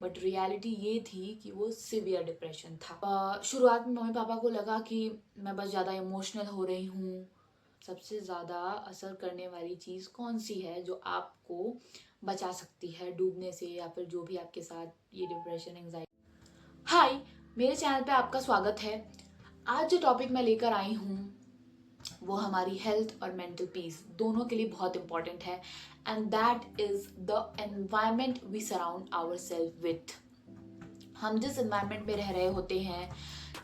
But reality ये थी कि वो सिवियर डिप्रेशन था। शुरुआत में मम्मी पापा को लगा कि मैं बस ज़्यादा इमोशनल हो रही हूँ। सबसे ज़्यादा असर करने वाली चीज़ कौन सी है जो आपको बचा सकती है डूबने से, या फिर जो भी आपके साथ ये डिप्रेशन एंजाइटी। हाय, मेरे चैनल पे आपका स्वागत है। आज जो टॉपिक मैं लेकर आई हूँ वो हमारी हेल्थ और मेंटल पीस दोनों के लिए बहुत इंपॉर्टेंट है, and that is the environment we surround our self with. हम जिस एनवायरमेंट में रह रहे होते हैं,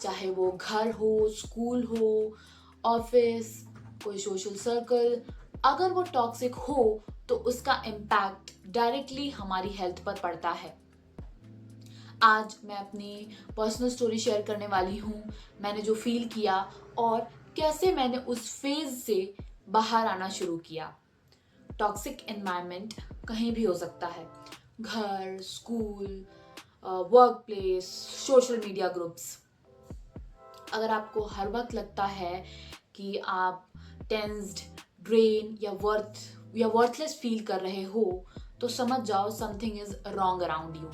चाहे वो घर हो, स्कूल हो, ऑफिस, कोई सोशल सर्कल, अगर वो टॉक्सिक हो तो उसका इम्पैक्ट डायरेक्टली हमारी हेल्थ पर पड़ता है। आज मैं अपनी पर्सनल स्टोरी शेयर करने वाली हूँ। मैंने जो फील किया और कैसे मैंने उस फेज से बाहर आना शुरू किया। टॉक्सिक एनवायरनमेंट कहीं भी हो सकता है, घर, school, work place, social media groups. अगर आपको हर वक्त लगता है कि आप टेंस्ड, ड्रेन या वर्थलेस फील कर रहे हो, तो समझ जाओ something is wrong around you.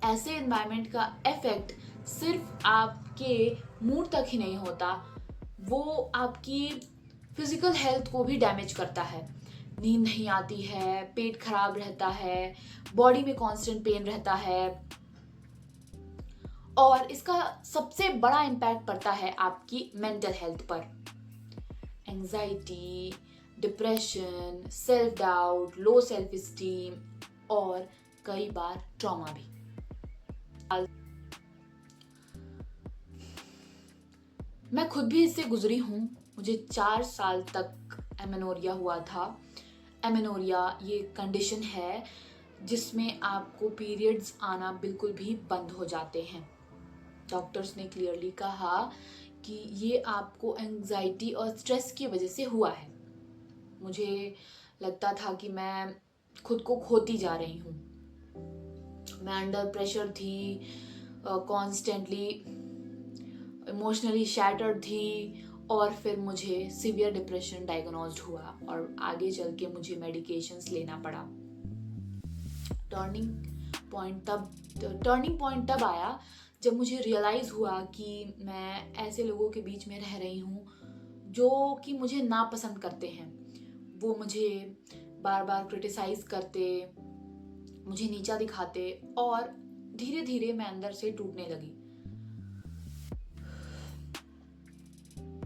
ऐसे एनवायरनमेंट का इफेक्ट सिर्फ आपके मूड तक ही नहीं होता, वो आपकी फिजिकल हेल्थ को भी डैमेज करता है। नींद नहीं आती है, पेट खराब रहता है, बॉडी में कांस्टेंट पेन रहता है, और इसका सबसे बड़ा इम्पैक्ट पड़ता है आपकी मेंटल हेल्थ पर। Anxiety, depression, self doubt, low self esteem और कई बार ट्रॉमा भी। मैं खुद भी इससे गुजरी हूँ। मुझे 4 साल तक एमेनोरिया हुआ था। एमेनोरिया ये कंडीशन है जिसमें आपको पीरियड्स आना बिल्कुल भी बंद हो जाते हैं। डॉक्टर्स ने क्लियरली कहा कि ये आपको एंजाइटी और स्ट्रेस की वजह से हुआ है। मुझे लगता था कि मैं खुद को खोती जा रही हूँ। मैं अंडर प्रेशर थी, कॉन्स्टेंटली इमोशनली शैटर्ड थी, और फिर मुझे सीवियर डिप्रेशन डायग्नोज्ड हुआ और आगे चल के मुझे मेडिकेशंस लेना पड़ा। टर्निंग पॉइंट तब आया जब मुझे रियलाइज हुआ कि मैं ऐसे लोगों के बीच में रह रही हूँ जो कि मुझे नापसंद करते हैं। वो मुझे बार बार क्रिटिसाइज करते, मुझे नीचा दिखाते, और धीरे धीरे मैं अंदर से टूटने लगी।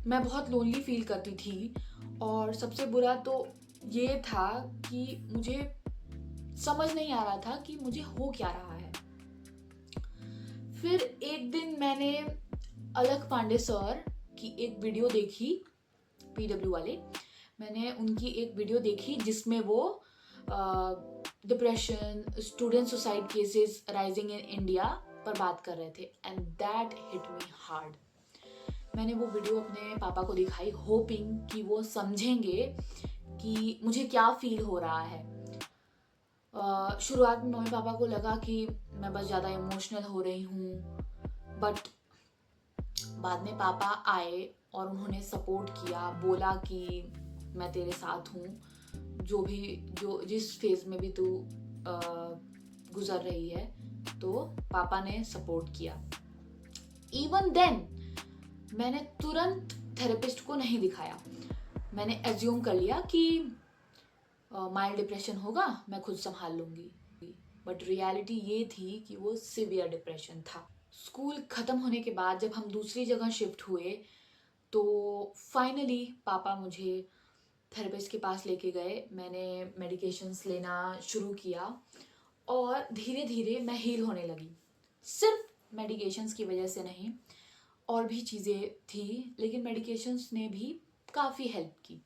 मैं बहुत लोनली फील करती थी, और सबसे बुरा तो ये था कि मुझे समझ नहीं आ रहा था कि मुझे हो क्या रहा है। फिर एक दिन मैंने अलख पांडे सर की एक वीडियो देखी, PW वाले। मैंने उनकी एक वीडियो देखी जिसमें वो depression, student suicide cases rising in India पर बात कर रहे थे, and that hit me hard. मैंने वो वीडियो अपने पापा को दिखाई, होपिंग कि वो समझेंगे कि मुझे क्या फील हो रहा है। शुरुआत में मम्मी पापा को लगा कि मैं बस ज़्यादा इमोशनल हो रही हूँ, बट बाद में पापा आए और उन्होंने सपोर्ट किया, बोला कि मैं तेरे साथ हूँ, जो जिस फेज में भी तू गुजर रही है। तो पापा ने सपोर्ट किया। इवन देन मैंने तुरंत थेरेपिस्ट को नहीं दिखाया। मैंने एज्यूम कर लिया कि माइल्ड डिप्रेशन होगा, मैं खुद संभाल लूंगी। बट रियलिटी ये थी कि वो सिवियर डिप्रेशन था। स्कूल खत्म होने के बाद जब हम दूसरी जगह शिफ्ट हुए, तो फाइनली पापा मुझे थेरेपिस्ट के पास लेके गए। मैंने मेडिकेशंस लेना शुरू किया और धीरे धीरे मैं हील होने लगी। सिर्फ मेडिकेशंस की वजह से नहीं, और भी चीज़ें थी, लेकिन मेडिकेशंस ने भी काफ़ी हेल्प की,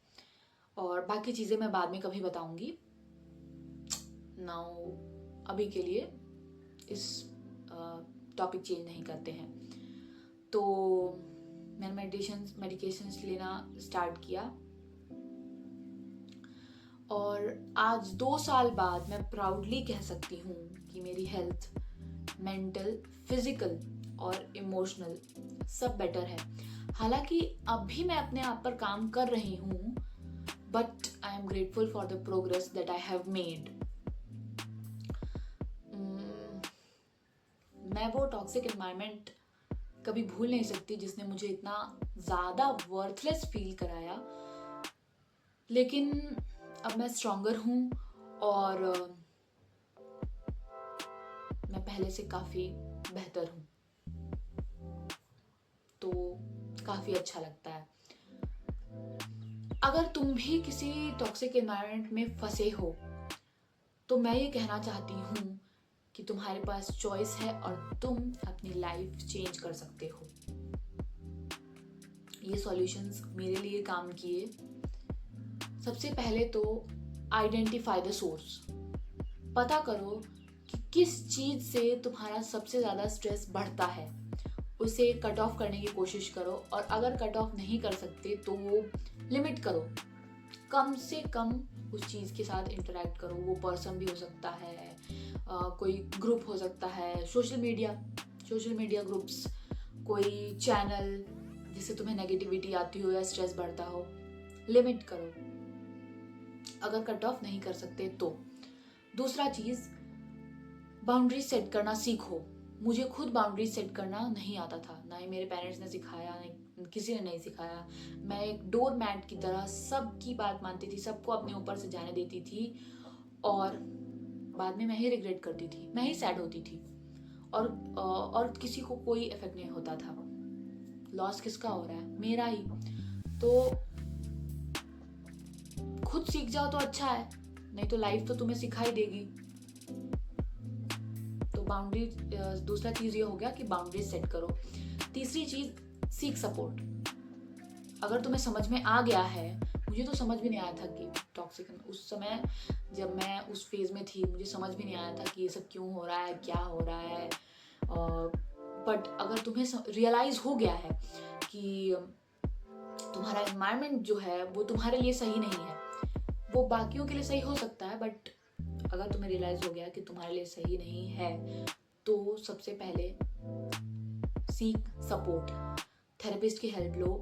और बाकी चीज़ें मैं बाद में कभी बताऊंगी। नाउ अभी के लिए इस टॉपिक चेंज नहीं करते हैं। तो मैंने मेडिकेशंस लेना स्टार्ट किया, और आज 2 साल बाद मैं प्राउडली कह सकती हूँ कि मेरी हेल्थ, मेंटल, फिजिकल और इमोशनल सब बेटर है। हालांकि अब भी मैं अपने आप पर काम कर रही हूँ, but I am grateful for the progress that I have made. मैं वो टॉक्सिक एनवायरनमेंट कभी भूल नहीं सकती जिसने मुझे इतना ज़्यादा वर्थलेस फील कराया। लेकिन अब मैं स्ट्रॉन्गर हूँ और मैं पहले से काफ़ी बेहतर हूँ, तो काफ़ी अच्छा लगता है। अगर तुम भी किसी टॉक्सिक एनवायरनमेंट में फंसे हो तो मैं ये कहना चाहती हूँ कि तुम्हारे पास चॉइस है और तुम अपनी लाइफ चेंज कर सकते हो। ये सॉल्यूशंस मेरे लिए काम किए। सबसे पहले तो आइडेंटिफाई द सोर्स। पता करो कि किस चीज़ से तुम्हारा सबसे ज़्यादा स्ट्रेस बढ़ता है, उसे कट ऑफ करने की कोशिश करो। और अगर कट ऑफ नहीं कर सकते तो लिमिट करो, कम से कम उस चीज़ के साथ इंटरेक्ट करो। वो पर्सन भी हो सकता है, कोई ग्रुप हो सकता है, सोशल मीडिया ग्रुप्स, कोई चैनल जिससे तुम्हें नेगेटिविटी आती हो या स्ट्रेस बढ़ता हो। लिमिट करो अगर कट ऑफ नहीं कर सकते तो। दूसरा चीज़, बाउंड्री सेट करना सीखो। मुझे खुद बाउंड्री सेट करना नहीं आता था, ना ही मेरे पेरेंट्स ने सिखाया, नहीं किसी ने नहीं सिखाया। मैं एक डोर मैट की तरह सबकी बात मानती थी, सबको अपने ऊपर से जाने देती थी और बाद में मैं ही रिग्रेट करती थी, मैं ही सैड होती थी और किसी को कोई इफेक्ट नहीं होता था। लॉस किसका हो रहा है? मेरा ही। तो खुद सीख जाओ तो अच्छा है, नहीं तो लाइफ तो तुम्हें सिखाई देगी। तो बाउंड्री, दूसरा चीज ये हो गया कि बाउंड्री सेट करो। तीसरी चीज, सीख सपोर्ट। अगर तुम्हें समझ में आ गया है, मुझे तो समझ भी नहीं आया था कि टॉक्सिक, उस समय जब मैं उस फेज में थी मुझे समझ भी नहीं आया था कि ये सब क्यों हो रहा है, क्या हो रहा है। बट अगर तुम्हें रियलाइज हो गया है कि तुम्हारा एनवायरनमेंट जो है वो तुम्हारे लिए सही नहीं है, वो बाकियों के लिए सही हो सकता है, बट अगर तुम्हें रियलाइज हो गया कि तुम्हारे लिए सही नहीं है तो सबसे पहले सीख सपोर्ट। थेरेपिस्ट की हेल्प लो।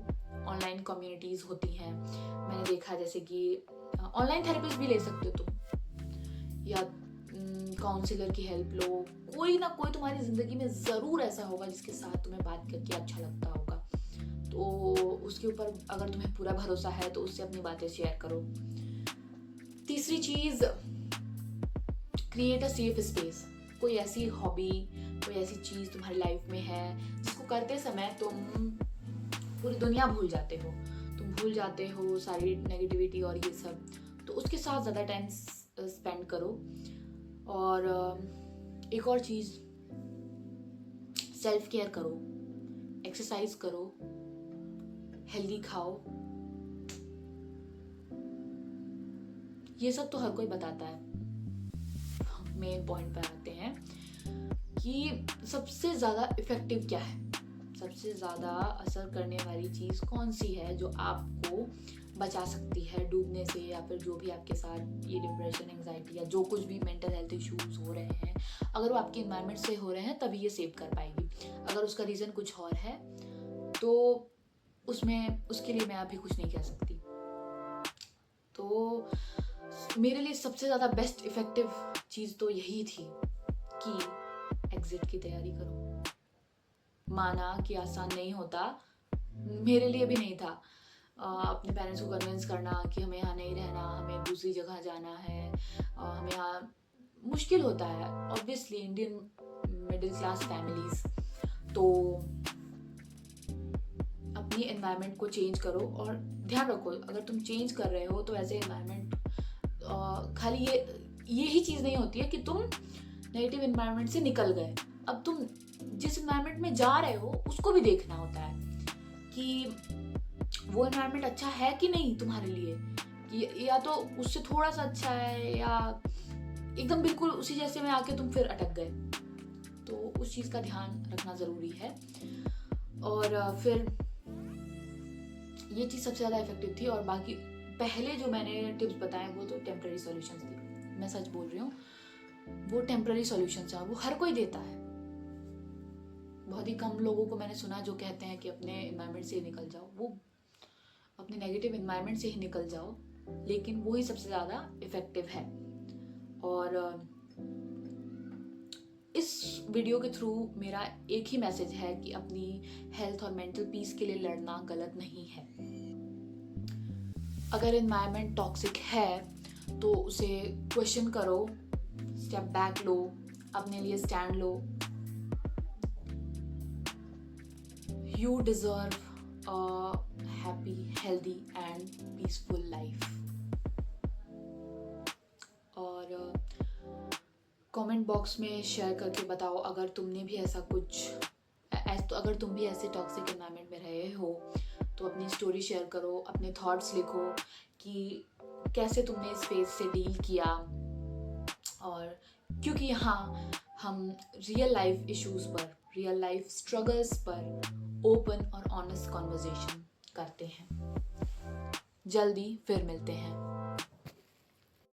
ऑनलाइन कम्युनिटीज़ होती हैं, मैंने देखा, जैसे कि ऑनलाइन थेरेपिस्ट भी ले सकते हो तुम, या काउंसलर की हेल्प लो। कोई ना कोई तुम्हारी ज़िंदगी में ज़रूर ऐसा होगा जिसके साथ तुम्हें बात करके अच्छा लगता होगा, तो उसके ऊपर अगर तुम्हें पूरा भरोसा है तो उससे अपनी बातें शेयर करो। तीसरी चीज़, क्रिएट अ सेफ स्पेस। कोई ऐसी हॉबी, कोई ऐसी चीज़ तुम्हारी लाइफ में है जिसको करते समय तुम पूरी दुनिया भूल जाते हो, तुम भूल जाते हो सारी नेगेटिविटी और ये सब, तो उसके साथ ज़्यादा टाइम स्पेंड करो। और एक और चीज़, सेल्फ केयर करो, एक्सरसाइज करो, हेल्दी खाओ। ये सब तो हर कोई बताता है। मेन पॉइंट पर आते हैं कि सबसे ज़्यादा इफेक्टिव क्या है, सबसे ज़्यादा असर करने वाली चीज़ कौन सी है जो आपको बचा सकती है डूबने से, या फिर जो भी आपके साथ ये डिप्रेशन, एंजाइटी या जो कुछ भी मेंटल हेल्थ इश्यूज हो रहे हैं, अगर वो आपके एनवायरनमेंट से हो रहे हैं तभी ये सेव कर पाएगी। अगर उसका रीज़न कुछ और है तो उसके लिए मैं अभी कुछ नहीं कह सकती। तो मेरे लिए सबसे ज़्यादा बेस्ट इफेक्टिव चीज़ तो यही थी कि एग्जिट की तैयारी करो। माना कि आसान नहीं होता, मेरे लिए भी नहीं था। अपने पेरेंट्स को कन्विंस करना कि हमें यहाँ नहीं रहना, हमें दूसरी जगह जाना है, हमें यहाँ मुश्किल होता है। Obviously Indian middle class families, तो अपनी एनवायरनमेंट को चेंज करो। और ध्यान रखो, अगर तुम चेंज कर रहे हो तो एज ए एनवायरनमेंट, खाली ये ही चीज़ नहीं होती है कि तुम नेगेटिव एनवायरनमेंट से निकल गए। अब तुम जिस एनवायरनमेंट में जा रहे हो उसको भी देखना होता है कि वो एनवायरनमेंट अच्छा है कि नहीं तुम्हारे लिए, कि या तो उससे थोड़ा सा अच्छा है या एकदम बिल्कुल उसी जैसे में आके तुम फिर अटक गए। तो उस चीज़ का ध्यान रखना ज़रूरी है। और फिर ये चीज़ सबसे ज़्यादा इफेक्टिव थी। और बाकी पहले जो मैंने टिप्स बताए वो तो टेम्प्रेरी सॉल्यूशंस थे, मैं सच बोल रही हूँ, वो टेम्प्रेरी सॉल्यूशंस हैं, वो हर कोई देता है। बहुत ही कम लोगों को मैंने सुना जो कहते हैं कि अपने एनवायरनमेंट से निकल जाओ, वो अपने नेगेटिव एनवायरनमेंट से ही निकल जाओ, लेकिन वो ही सबसे ज़्यादा इफेक्टिव है। और इस वीडियो के थ्रू मेरा एक ही मैसेज है कि अपनी हेल्थ और मेंटल पीस के लिए लड़ना गलत नहीं है। अगर एनवायरनमेंट टॉक्सिक है तो उसे क्वेश्चन करो, स्टेप बैक लो, अपने लिए stand low. You deserve a happy, healthy and peaceful life. और कमेंट बॉक्स में शेयर करके बताओ अगर तुमने भी ऐसा कुछ तो अगर तुम भी ऐसे टॉक्सिक एनवायरनमेंट में रहे हो तो अपनी स्टोरी शेयर करो, अपने थॉट्स लिखो कि कैसे तुमने इस फेज से डील किया। और क्योंकि यहाँ हम रियल लाइफ इश्यूज पर, रियल लाइफ स्ट्रगल्स पर ओपन और ऑनेस्ट कॉन्वर्जेशन करते हैं। जल्दी फिर मिलते हैं।